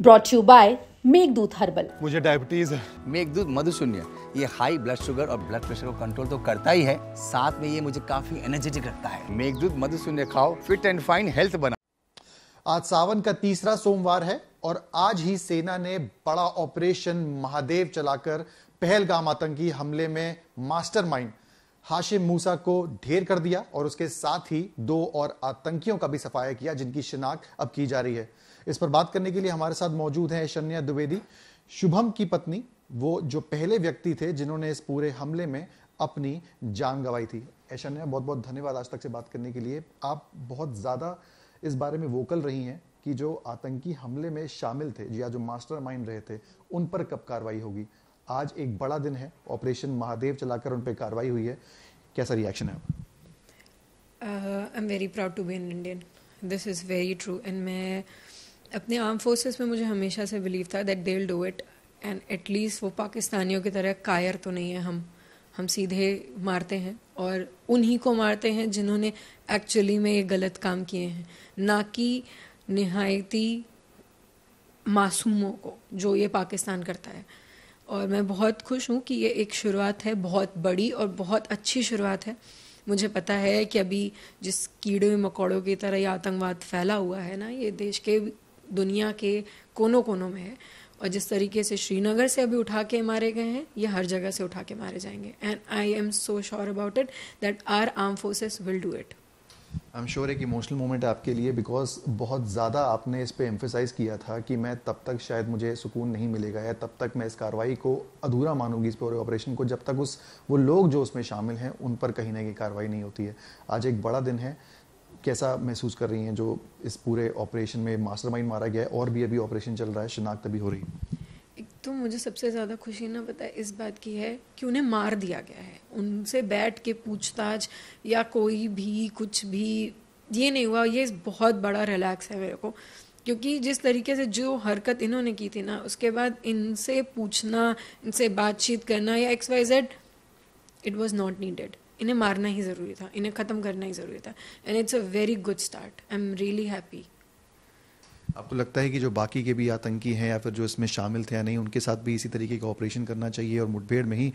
Brought you by Meghdoot herbal. मुझे diabetes है। मेघदूत मधुशून्य ये हाई ब्लड शुगर और ब्लड प्रेशर को कंट्रोल तो करता ही है, साथ में ये मुझे काफी एनर्जेटिक रखता है। मेघदूत मधुशून्य खाओ, फिट एंड फाइन हेल्थ बना। आज सावन का तीसरा सोमवार है और आज ही सेना ने बड़ा ऑपरेशन महादेव चलाकर पहलगाम आतंकी हमले में मास्टरमाइंड हाशिम मूसा को ढेर कर दिया और उसके साथ ही 2 और आतंकियों का भी सफाया किया, जिनकी शिनाख्त अब की जा रही है। इस पर बात करने के लिए हमारे साथ मौजूद है शन्या द्विवेदी, शुभम की पत्नी, वो जो पहले व्यक्ति थे जिन्होंने इस पूरे हमले में अपनी जान गंवाई थी। शन्या, बहुत बहुत धन्यवाद आज तक से बात करने के लिए। आप बहुत ज़्यादा इस बारे में वोकल रही हैं कि जो आतंकी हमले में शामिल थे या जो मास्टरमाइंड रहे थे उन पर कब कार्रवाई होगी। आज एक बड़ा दिन है, ऑपरेशन महादेव चलाकर उन पर कार्रवाई हुई है, कैसा रिएक्शन है? I am very proud to be an Indian, this is very true. And मैं अपने आर्म फोर्सेस में मुझे हमेशा से बिलीव था that they will do it, and at least वो पाकिस्तानियों की तरह कायर तो नहीं है। हम सीधे मारते हैं और उन्हीं को मारते हैं जिन्होंने एक्चुअली में ये गलत काम किए हैं, ना कि निहायती मासूमों को, जो ये पाकिस्तान करता है। और मैं बहुत खुश हूँ कि ये एक शुरुआत है, बहुत बड़ी और बहुत अच्छी शुरुआत है। मुझे पता है कि अभी जिस कीड़े मकोड़ों की तरह ये आतंकवाद फैला हुआ है ना, ये देश के, दुनिया के कोनों कोनों में है, और जिस तरीके से श्रीनगर से अभी उठा के मारे गए हैं, ये हर जगह से उठा के मारे जाएंगे। And I am so sure about it that our arm forces will do it. I am sure एक इमोशनल मोमेंट है आपके लिए, बिकॉज बहुत ज़्यादा आपने इस पे एम्फेसाइज किया था कि मैं तब तक शायद मुझे सुकून नहीं मिलेगा या तब तक मैं इस कार्रवाई को अधूरा मानूंगी, इस पूरे ऑपरेशन को, जब तक वो लोग जो उसमें शामिल हैं उन पर कहीं ना कहीं कार्रवाई नहीं होती है। आज एक बड़ा दिन है, कैसा महसूस कर रही हैं जो इस पूरे ऑपरेशन में मास्टरमाइंड मारा गया है और भी अभी ऑपरेशन चल रहा है, शिनाख्त अभी हो रही है? एक तो मुझे सबसे ज़्यादा खुशी ना पता है इस बात की है कि उन्हें मार दिया गया है। उनसे बैठ के पूछताछ या कोई भी कुछ भी ये नहीं हुआ। ये बहुत बड़ा रिलैक्स है मेरे को, क्योंकि जिस तरीके से जो हरकत इन्होंने की थी ना, उसके बाद इनसे पूछना, इनसे बातचीत करना या XYZ, it was not needed. इन्हें मारना ही ज़रूरी था, इन्हें ख़त्म करना ही ज़रूरी था, and it's a very good start. I am really happy. आपको लगता है कि जो बाकी के भी आतंकी हैं या फिर जो इसमें शामिल थे या नहीं, उनके साथ भी इसी तरीके का ऑपरेशन करना चाहिए और मुठभेड़ में ही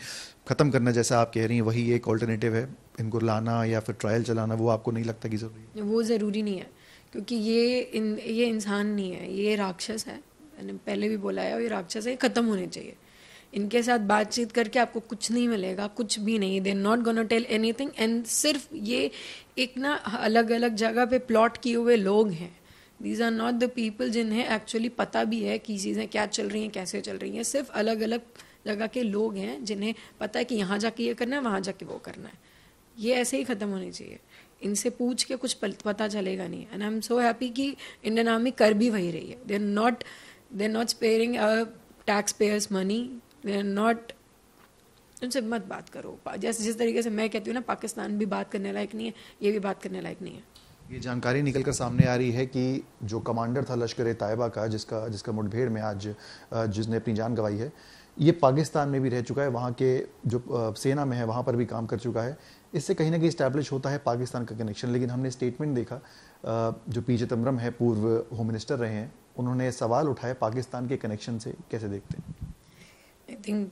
ख़त्म करना, जैसा आप कह रही हैं, वही एक ऑल्टरनेटिव है? इनको लाना या फिर ट्रायल चलाना, वो आपको नहीं लगता कि ज़रूरी है? वो ज़रूरी नहीं है, क्योंकि ये इंसान नहीं है, ये राक्षस है। मैंने पहले भी बोला है, ये राक्षस है, ये ख़त्म होने चाहिए। इनके साथ बातचीत करके आपको कुछ नहीं मिलेगा, कुछ भी नहीं। They are not gonna tell anything, and सिर्फ ये एक ना अलग अलग जगह पे प्लॉट किए हुए लोग हैं। These are not the people जिन्हें एक्चुअली पता भी है कि चीज़ें क्या चल रही हैं, कैसे चल रही हैं। सिर्फ अलग अलग जगह के लोग हैं जिन्हें पता है कि यहाँ जाके ये करना है, वहाँ जाके वो करना है। ये ऐसे ही ख़त्म होनी चाहिए। इनसे पूछ के कुछ पता चलेगा नहीं। And I am so happy कि इंडियन आर्मी कर भी वही रही है। They are not sparing tax payers money. They are not, उनसे मत बात करो। जैसे जिस तरीके से मैं कहती हूँ ना, पाकिस्तान भी बात करने लायक नहीं है, ये भी बात करने लायक नहीं है। ये जानकारी निकलकर सामने आ रही है कि जो कमांडर था लश्कर तायबा का, जिसका मुठभेड़ में आज जिसने अपनी जान गंवाई है, ये पाकिस्तान में भी रह चुका है, वहाँ के जो सेना में है वहाँ पर भी काम कर चुका है। इससे कहीं ना कहीं इस्टेब्लिश होता है पाकिस्तान का कनेक्शन। लेकिन हमने स्टेटमेंट देखा, जो पीजे तमरम है, पूर्व होम मिनिस्टर रहे हैं, उन्होंने सवाल उठाए पाकिस्तान के कनेक्शन से, कैसे देखते हैं? I think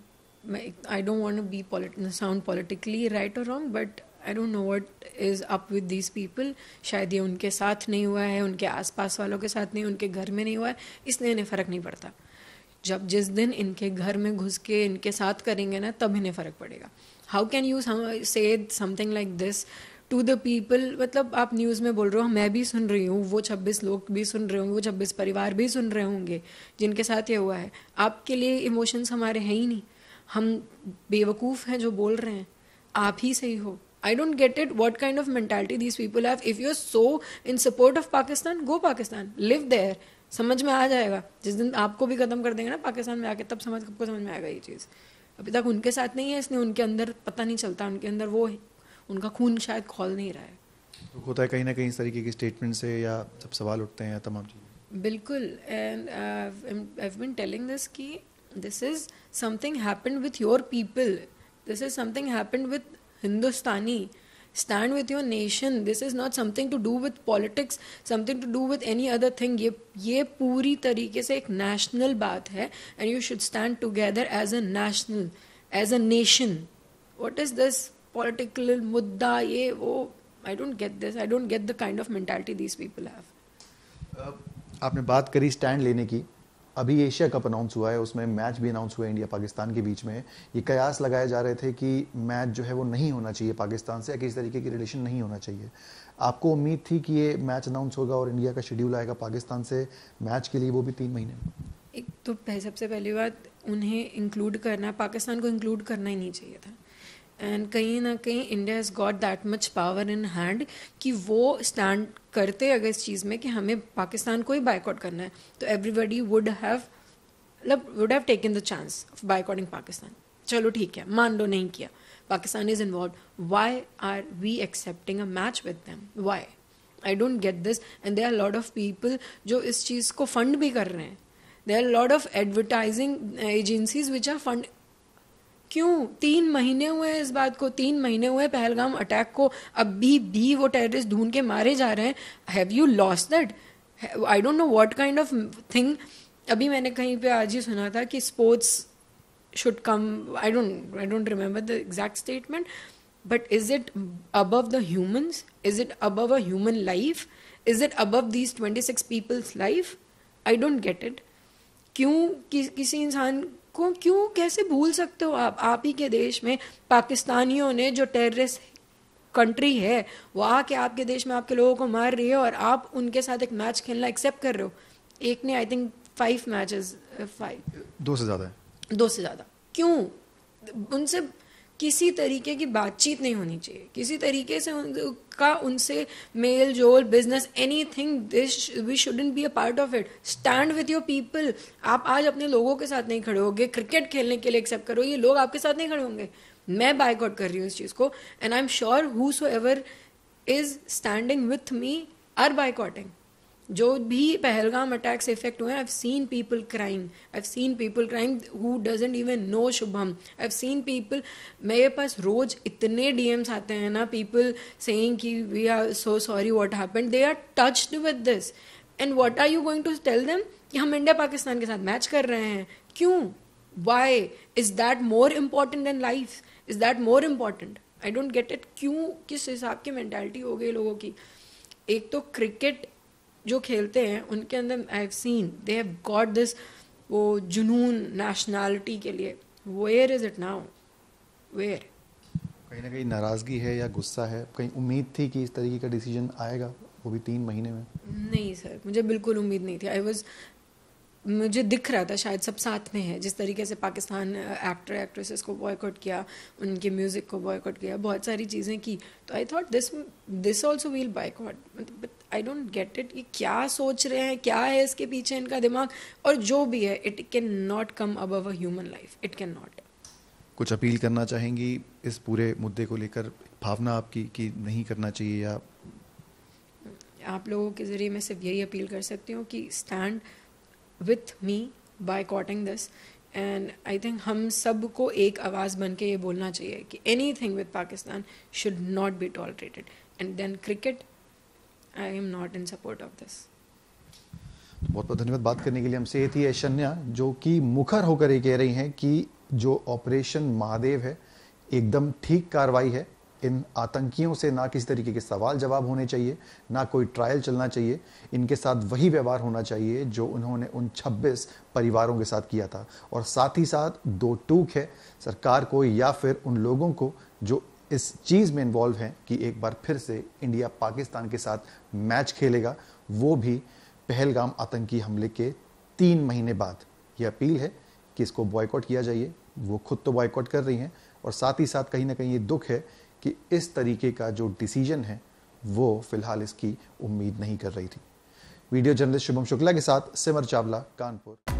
I don't want to be sound politically right और wrong, but I don't know what is up with these people. शायद ये उनके साथ नहीं हुआ है, उनके आसपास वालों के साथ नहीं, उनके घर में नहीं हुआ है, इसलिए इन्हें फ़र्क नहीं पड़ता। जब जिस दिन इनके घर में घुस के इनके साथ करेंगे ना, तब इन्हें फ़र्क पड़ेगा। How can you say something like this to the people? मतलब आप न्यूज़ में बोल रहे हो, मैं भी सुन रही हूँ, वो 26 लोग भी सुन रहे होंगे, वो 26 परिवार भी सुन रहे होंगे जिनके साथ ये हुआ है। आपके लिए इमोशंस हमारे हैं ही नहीं, हम बेवकूफ़ हैं जो बोल रहे हैं, आप ही सही हो। I don't get it what kind of mentality these people have. If you're so in support of Pakistan, go Pakistan, live there. समझ में आ जाएगा। जिस दिन आपको भी ख़त्म कर देंगे ना पाकिस्तान में आके, तब आपको समझ में आएगा ये चीज़। अभी तक उनके साथ नहीं है, इसलिए उनके अंदर पता नहीं चलता, उनके अंदर वो है, उनका खून शायद खौल नहीं रहा है। तो होता है कहीं ना कहीं इस तरीके की स्टेटमेंट से, या जब सवाल उठते हैं तमाम चीज़ें। बिल्कुल। And I have been telling this कि this is something happened with your people, this is something happened with Hindustani. stand with your nation. This is not something to do with politics, something to do with any other thing. ये पूरी तरीके से एक national बात है, and you should stand together as a national, as a nation. What is this political मुद्दा ये वो? I don't get this. I don't get the kind of mentality these people have. आपने बात करी स्टैंड लेने की. अभी एशिया कप अनाउंस हुआ है, उसमें मैच भी अनाउंस हुआ है इंडिया पाकिस्तान के बीच में. ये कयास लगाए जा रहे थे कि मैच जो है वो नहीं होना चाहिए पाकिस्तान से, या किसी तरीके की रिलेशन नहीं होना चाहिए. आपको उम्मीद थी कि ये मैच अनाउंस होगा और इंडिया का शेड्यूल आएगा पाकिस्तान से मैच के लिए, वो भी 3 महीने में? एक तो सबसे पहली बात, उन्हें इंक्लूड करना, पाकिस्तान को इंक्लूड करना ही नहीं चाहिए था. एंड कहीं ना कहीं India has got that much power in hand कि वो स्टैंड करते अगर इस चीज़ में कि हमें पाकिस्तान को ही बायकॉट करना है, तो everybody would have taken the chance of boycotting Pakistan. चलो ठीक है, मान लो नहीं किया, Pakistan is involve, why are we accepting a match with them? Why? I don't get this. And there are lot of people जो इस चीज़ को फंड भी कर रहे हैं. There are lot of advertising agencies which are fund. क्यों? 3 महीने हुए इस बात को, 3 महीने हुए पहलगाम अटैक को, अभी भी वो टेररिस्ट ढूंढ के मारे जा रहे हैं. Have you lost that? I don't know what kind of thing. अभी मैंने कहीं पे आज ही सुना था कि sports should come, I don't remember the exact statement, but is it above the humans? Is it above a human life? Is it above these 26 people's life? I don't get it. क्यों किसी इंसान को क्यों कैसे भूल सकते हो आप ही के देश में पाकिस्तानियों ने, जो टेररिस्ट कंट्री है, वो आके आपके देश में आपके लोगों को मार रही है और आप उनके साथ एक मैच खेलना एक्सेप्ट कर रहे हो. एक ने आई थिंक 5 मैचेस, 2 से ज़्यादा है, 2 से ज़्यादा. क्यों? उनसे किसी तरीके की बातचीत नहीं होनी चाहिए, किसी तरीके से उनसे मेल जोल, business, anything. We shouldn't be a part of it. Stand with your people. आप आज अपने लोगों के साथ नहीं खड़े होगे, क्रिकेट खेलने के लिए एक्सेप्ट करो, ये लोग आपके साथ नहीं खड़े होंगे. मैं बायकॉट कर रही हूँ इस चीज़ को, and I am sure whosoever is standing with me are boycotting. जो भी पहलगाम अटैक से इफेक्ट हुए, I've seen people crying who doesn't even know Shubham. I've seen people, मेरे पास रोज इतने DMs आते हैं ना, people saying कि we are so sorry what happened. They are touched with this. And what are you going to tell them? कि हम India Pakistan के साथ मैच कर रहे हैं. क्यों? Why? Is that more important than life? Is that more important? I don't get it. क्यों? किस हिसाब की मेंटालिटी हो गई लोगों की? एक तो क्रिकेट जो खेलते हैं उनके अंदर I have seen they have got this, वो जुनून नेशनैलिटी के लिए. Where is it now? Where? कहीं ना कहीं नाराज़गी है या गुस्सा है? कहीं उम्मीद थी कि इस तरीके का डिसीजन आएगा, वो भी 3 महीने में? नहीं सर, मुझे बिल्कुल उम्मीद नहीं थी. मुझे दिख रहा था शायद सब साथ में है. जिस तरीके से पाकिस्तान एक्टर एक्ट्रेसेस को बॉयकॉट किया, उनके म्यूज़िक को बॉयकॉट किया, बहुत सारी चीज़ें की, तो I thought this also will boycott. But I don't get it. ये क्या सोच रहे हैं, क्या है इसके पीछे इनका दिमाग? और जो भी है, it can not come above a human life. It can not. कुछ अपील करना चाहेंगी इस पूरे मुद्दे को लेकर? भावना आपकी कि नहीं करना चाहिए? या आप लोगों के ज़रिए मैं सिर्फ यही अपील कर सकती हूँ कि stand with me boycotting this, and I think हम सबको एक आवाज़ बन के ये बोलना चाहिए कि anything with Pakistan should not be tolerated. And then cricket, I am not in support of this. बहुत बहुत धन्यवाद बात करने के लिए. हमसे ये थी ऐशन्या, जो कि मुखर होकर ये कह रही हैं कि जो ऑपरेशन महादेव है एकदम ठीक कार्रवाई है. इन आतंकियों से ना किसी तरीके के सवाल जवाब होने चाहिए, ना कोई ट्रायल चलना चाहिए. इनके साथ वही व्यवहार होना चाहिए जो उन्होंने उन 26 परिवारों के साथ किया था. और साथ ही साथ 2 टूक है सरकार को या फिर उन लोगों को जो इस चीज़ में इन्वॉल्व हैं कि एक बार फिर से इंडिया पाकिस्तान के साथ मैच खेलेगा, वो भी पहलगाम आतंकी हमले के 3 महीने बाद. ये अपील है कि इसको बॉयकॉट किया जाइए. वो खुद तो बॉयकॉट कर रही हैं, और साथ ही साथ कहीं ना कहीं ये दुख है कि इस तरीके का जो डिसीजन है वो फिलहाल इसकी उम्मीद नहीं कर रही थी. वीडियो जर्नलिस्ट शुभम शुक्ला के साथ सिमर चावला, कानपुर.